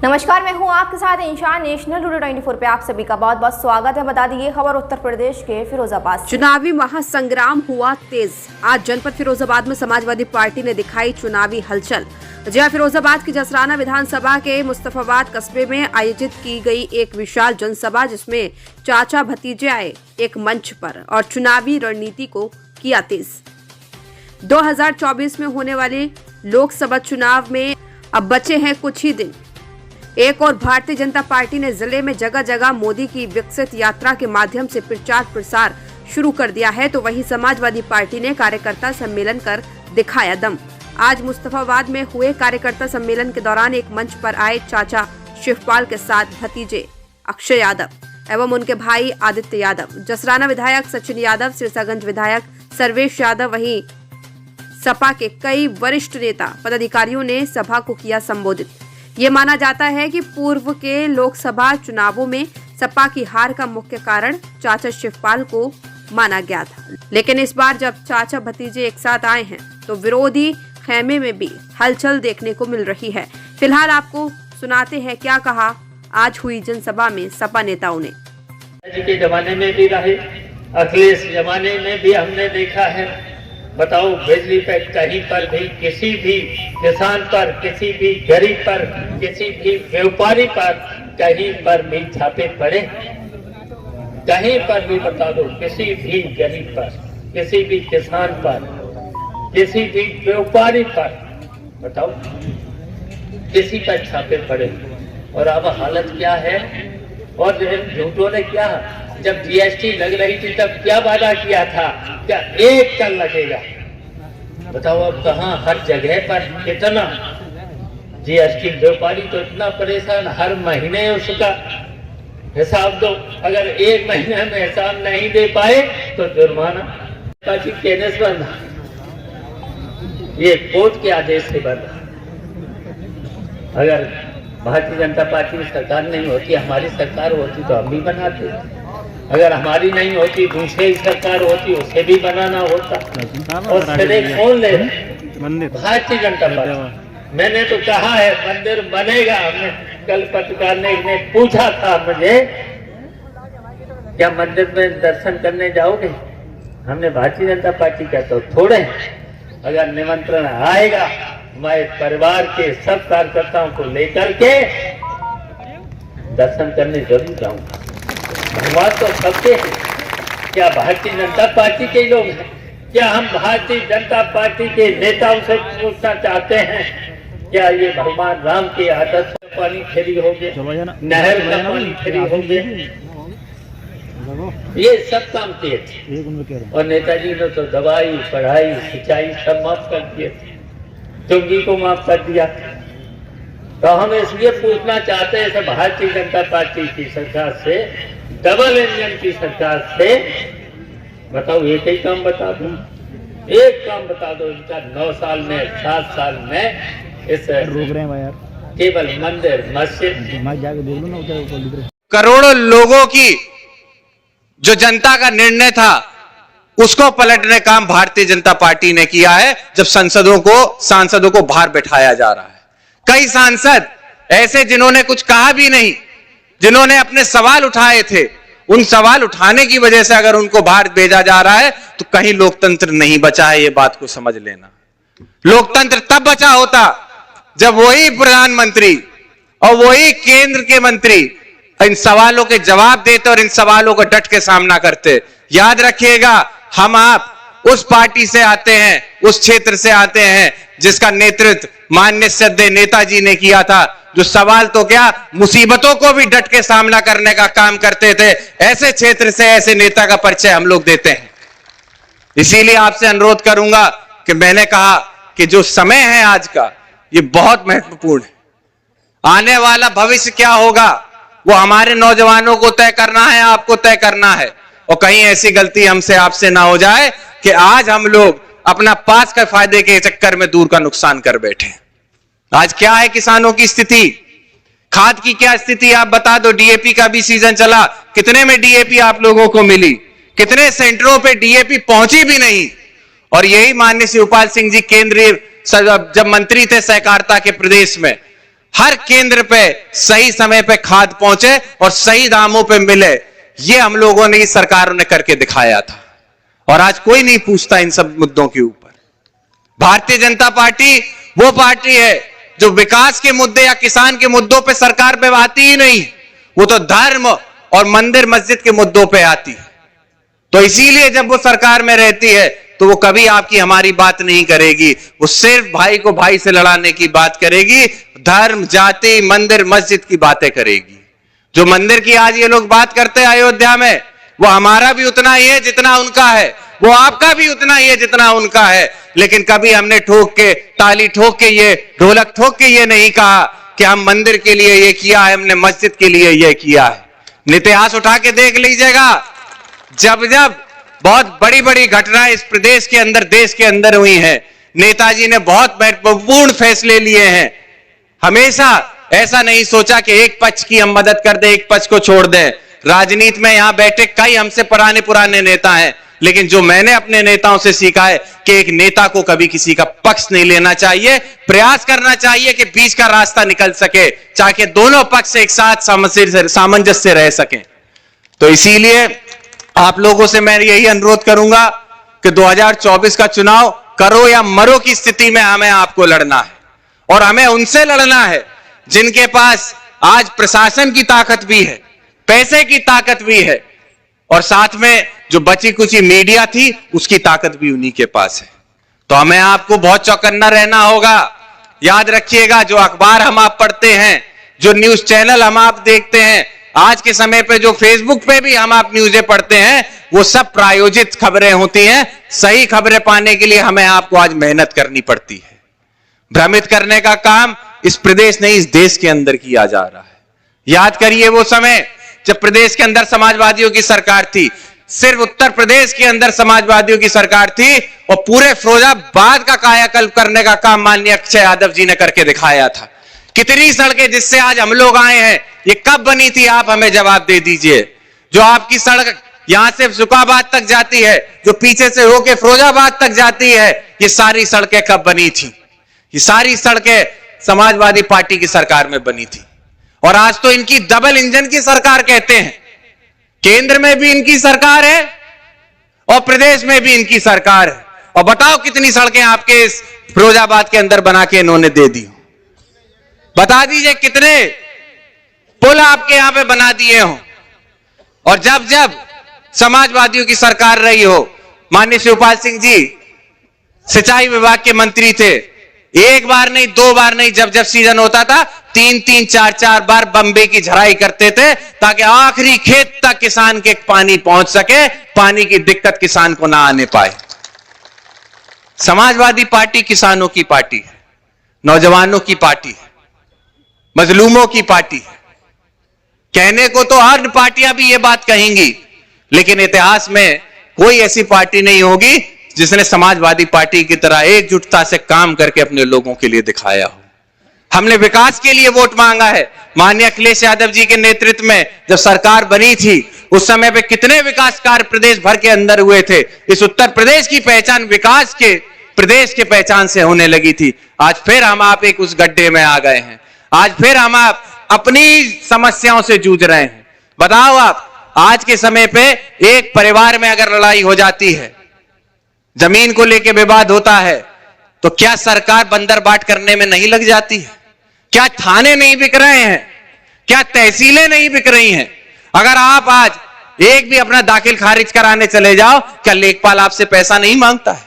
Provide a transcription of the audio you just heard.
नमस्कार, मैं हूं आपके साथ इंशान। नेशनल टुडे 24 पे आप सभी का बहुत बहुत स्वागत है। बता दी ये खबर उत्तर प्रदेश के फिरोजाबाद से। चुनावी महासंग्राम हुआ तेज। आज जनपद फिरोजाबाद में समाजवादी पार्टी ने दिखाई चुनावी हलचल। जहां फिरोजाबाद की जसराना विधानसभा के मुस्तफाबाद कस्बे में आयोजित की गई एक विशाल जनसभा, जिसमें चाचा भतीजे आए एक मंच पर और चुनावी रणनीति को किया तेज। 2024 में होने वाले लोकसभा चुनाव में अब बचे हैं कुछ ही दिन। एक और भारतीय जनता पार्टी ने जिले में जगह जगह मोदी की विकसित यात्रा के माध्यम से प्रचार प्रसार शुरू कर दिया है, तो वहीं समाजवादी पार्टी ने कार्यकर्ता सम्मेलन कर दिखाया दम। आज मुस्तफाबाद में हुए कार्यकर्ता सम्मेलन के दौरान एक मंच पर आए चाचा शिवपाल के साथ भतीजे अक्षय यादव एवं उनके भाई आदित्य यादव, जसराना विधायक सचिन यादव, सिरसागंज विधायक सर्वेश यादव, वहीं सपा के कई वरिष्ठ नेता पदाधिकारियों ने सभा को किया संबोधित। ये माना जाता है कि पूर्व के लोकसभा चुनावों में सपा की हार का मुख्य कारण चाचा शिवपाल को माना गया था, लेकिन इस बार जब चाचा भतीजे एक साथ आए हैं तो विरोधी खेमे में भी हलचल देखने को मिल रही है। फिलहाल आपको सुनाते हैं क्या कहा आज हुई जनसभा में सपा नेताओं ने। जी के जमाने में भी रहे, अखिलेश जमाने में भी हमने देखा है। बताओ, बिजली पे कहीं पर भी, किसी भी किसान पर, किसी भी गरीब पर, किसी भी व्यापारी पर कहीं पर भी छापे पड़े? कहीं पर भी बता दो, किसी भी गरीब पर, किसी भी किसान पर, किसी भी व्यापारी पर बताओ, किसी पर छापे पड़े? और अब हालत क्या है? और झूठों ने क्या, जब जीएसटी लग रही थी तब क्या वादा किया था? क्या 1 टन लगेगा? बताओ, अब कहाँ, हर जगह पर कितना जीएसटी। व्यापारी तो इतना परेशान, हर महीने उसका हिसाब दो। अगर 1 महीने में हिसाब नहीं दे पाए तो जुर्माना। पार्टी कहने से बंधा, ये कोर्ट के आदेश से बंधा। अगर भारतीय जनता पार्टी की सरकार नहीं होती, हमारी सरकार होती तो हम भी बनाते। अगर हमारी नहीं होती, दूसरी सरकार होती, उसे भी बनाना होता। और सिरे कौन ले? भारतीय जनता पार्टी। मैंने तो कहा है मंदिर बनेगा। हमने कल पत्रकार ने पूछा था मुझे, क्या मंदिर में दर्शन करने जाओगे? हमने भारतीय जनता पार्टी का तो थोड़े, अगर निमंत्रण आएगा मैं परिवार के सब कार्यकर्ताओं को लेकर के दर्शन करने जरूर जाऊंगा। भगवान तो सबके हैं। क्या भारतीय जनता पार्टी के लोग हैं? क्या हम भारतीय जनता पार्टी के नेताओं से पूछना चाहते हैं, क्या ये भगवान राम के आदर्श का पानी फ्री होंगे, नहर का पानी फ्री होंगे? ये सब काम किए थे। और नेताजी ने तो दवाई, पढ़ाई, सिंचाई सब माफ कर दिए थे, चुंगी को माफ कर दिया। तो हम इसलिए पूछना चाहते हैं भारतीय जनता पार्टी की सरकार से, डबल इंजन की सरकार से, बताओ एक ही काम बता दो, एक काम बता दो इनका 9 साल में, 7 साल में इस केवल मंदिर, मस्जिद, करोड़ों लोगों की जो जनता का निर्णय था उसको पलटने काम भारतीय जनता पार्टी ने किया है। जब सांसदों को बाहर बैठाया जा रहा है, कई सांसद ऐसे जिन्होंने कुछ कहा भी नहीं, जिन्होंने अपने सवाल उठाए थे, उन सवाल उठाने की वजह से अगर उनको बाहर भेजा जा रहा है तो कहीं लोकतंत्र नहीं बचा है। ये बात को समझ लेना। लोकतंत्र तब बचा होता जब वही प्रधानमंत्री और वही केंद्र के मंत्री इन सवालों के जवाब देते और इन सवालों को डट के सामना करते। याद रखिएगा, हम आप उस पार्टी से आते हैं, उस क्षेत्र से आते हैं जिसका नेतृत्व माननीय श्रद्धेय नेताजी ने किया था, जो सवाल तो क्या, मुसीबतों को भी डट के सामना करने का काम करते थे। ऐसे क्षेत्र से ऐसे नेता का परिचय हम लोग देते हैं। इसीलिए आपसे अनुरोध करूंगा कि मैंने कहा कि जो समय है आज का, ये बहुत महत्वपूर्ण है। आने वाला भविष्य क्या होगा वो हमारे नौजवानों को तय करना है, आपको तय करना है। और कहीं ऐसी गलती हमसे आपसे ना हो जाए कि आज हम लोग अपना पास का फायदे के चक्कर में दूर का नुकसान कर बैठे। आज क्या है किसानों की स्थिति, खाद की क्या स्थिति आप बता दो। डीएपी का भी सीजन चला, कितने में डीएपी आप लोगों को मिली? कितने सेंटरों पे डीएपी पहुंची भी नहीं। और यही माननीय शिवपाल सिंह जी केंद्रीय जब मंत्री थे सहकारिता के प्रदेश में, हर केंद्र पे सही समय पे खाद पहुंचे और सही दामों पे मिले, ये हम लोगों ने, इस सरकारों ने करके दिखाया था। और आज कोई नहीं पूछता इन सब मुद्दों के ऊपर। भारतीय जनता पार्टी वो पार्टी है जो विकास के मुद्दे या किसान के मुद्दों पे सरकार पे आती ही नहीं, वो तो धर्म और मंदिर मस्जिद के मुद्दों पे आती है। तो इसीलिए जब वो सरकार में रहती है तो वो कभी आपकी हमारी बात नहीं करेगी, वो सिर्फ भाई को भाई से लड़ाने की बात करेगी, धर्म जाति मंदिर मस्जिद की बातें करेगी। जो मंदिर की आज ये लोग बात करते हैं अयोध्या में, वो हमारा भी उतना ही है जितना उनका है, वो आपका भी उतना ही है जितना उनका है। लेकिन कभी हमने ठोक के, ताली ठोक के, ये ढोलक ठोक के ये नहीं कहा कि हम मंदिर के लिए ये किया है, हमने मस्जिद के लिए ये किया है। इतिहास उठा के देख लीजिएगा, जब जब बहुत बड़ी बड़ी घटनाएं इस प्रदेश के अंदर, देश के अंदर हुई हैं, नेताजी ने बहुत महत्वपूर्ण फैसले लिए हैं। हमेशा ऐसा नहीं सोचा कि एक पक्ष की हम मदद कर दें, एक पक्ष को छोड़ दें। राजनीति में यहां बैठे कई हमसे पुराने नेता हैं, लेकिन जो मैंने अपने नेताओं से सीखा है कि एक नेता को कभी किसी का पक्ष नहीं लेना चाहिए, प्रयास करना चाहिए कि बीच का रास्ता निकल सके, ताकि दोनों पक्ष एक साथ सामंजस्य रह सकें। तो इसीलिए आप लोगों से मैं यही अनुरोध करूंगा कि 2024 का चुनाव करो या मरो की स्थिति में हमें आपको लड़ना है, और हमें उनसे लड़ना है जिनके पास आज प्रशासन की ताकत भी है, पैसे की ताकत भी है, और साथ में जो बची कुची मीडिया थी उसकी ताकत भी उन्हीं के पास है। तो हमें आपको बहुत चौकन्ना रहना होगा। याद रखिएगा, जो अखबार हम आप पढ़ते हैं, जो न्यूज चैनल हम आप देखते हैं, आज के समय पे जो फेसबुक पे भी हम आप न्यूज़ें पढ़ते हैं, वो सब प्रायोजित खबरें होती हैं। सही खबरें पाने के लिए हमें आपको आज मेहनत करनी पड़ती है। भ्रमित करने का काम इस प्रदेश नहीं, इस देश के अंदर किया जा रहा है। याद करिए वो समय जब प्रदेश के अंदर समाजवादियों की सरकार थी, सिर्फ उत्तर प्रदेश के अंदर समाजवादियों की सरकार थी, और पूरे फिरोजाबाद का कायाकल्प करने का काम माननीय अक्षय यादव जी ने करके दिखाया था। कितनी सड़कें जिससे आज हम लोग आए हैं, ये कब बनी थी, आप हमें जवाब दे दीजिए। जो आपकी सड़क यहां से सुकाबाद तक जाती है, जो पीछे से होके फिरोजाबाद तक जाती है, ये सारी सड़कें कब बनी थी? ये सारी सड़कें समाजवादी पार्टी की सरकार में बनी थी। और आज तो इनकी डबल इंजन की सरकार कहते हैं। केंद्र में भी इनकी सरकार है और प्रदेश में भी इनकी सरकार है। और बताओ कितनी सड़कें आपके इस फिरोजाबाद के अंदर बना के इन्होंने दे दी। बता दीजिए कितने पुल आपके यहां पे बना दिए हो। और जब जब समाजवादियों की सरकार रही हो, माननीय शिवपाल सिंह जी सिंचाई विभाग के मंत्री थे, एक बार नहीं, दो बार नहीं, जब जब सीजन होता था 3-3, 4-4 बार बम्बे की झड़ाई करते थे, ताकि आखिरी खेत तक किसान के पानी पहुंच सके, पानी की दिक्कत किसान को ना आने पाए। समाजवादी पार्टी किसानों की पार्टी है, नौजवानों की पार्टी है, मजलूमों की पार्टी है। कहने को तो हर पार्टियां भी ये बात कहेंगी, लेकिन इतिहास में कोई ऐसी पार्टी नहीं होगी जिसने समाजवादी पार्टी की तरह एकजुटता से काम करके अपने लोगों के लिए दिखाया हो। हमने विकास के लिए वोट मांगा है। माननीय अखिलेश यादव जी के नेतृत्व में जब सरकार बनी थी, उस समय पे कितने विकास कार्य प्रदेश भर के अंदर हुए थे। इस उत्तर प्रदेश की पहचान विकास के प्रदेश के पहचान से होने लगी थी। आज फिर हम आप एक उस गड्ढे में आ गए हैं। आज फिर हम आप अपनी समस्याओं से जूझ रहे हैं। बताओ आप, आज के समय पे एक परिवार में अगर लड़ाई हो जाती है, जमीन को लेकर विवाद होता है, तो क्या सरकार बंदर बाट करने में नहीं लग जाती है? क्या थाने नहीं बिक रहे हैं? क्या तहसीलें नहीं बिक रही हैं? अगर आप आज एक भी अपना दाखिल खारिज कराने चले जाओ, क्या लेखपाल आपसे पैसा नहीं मांगता है?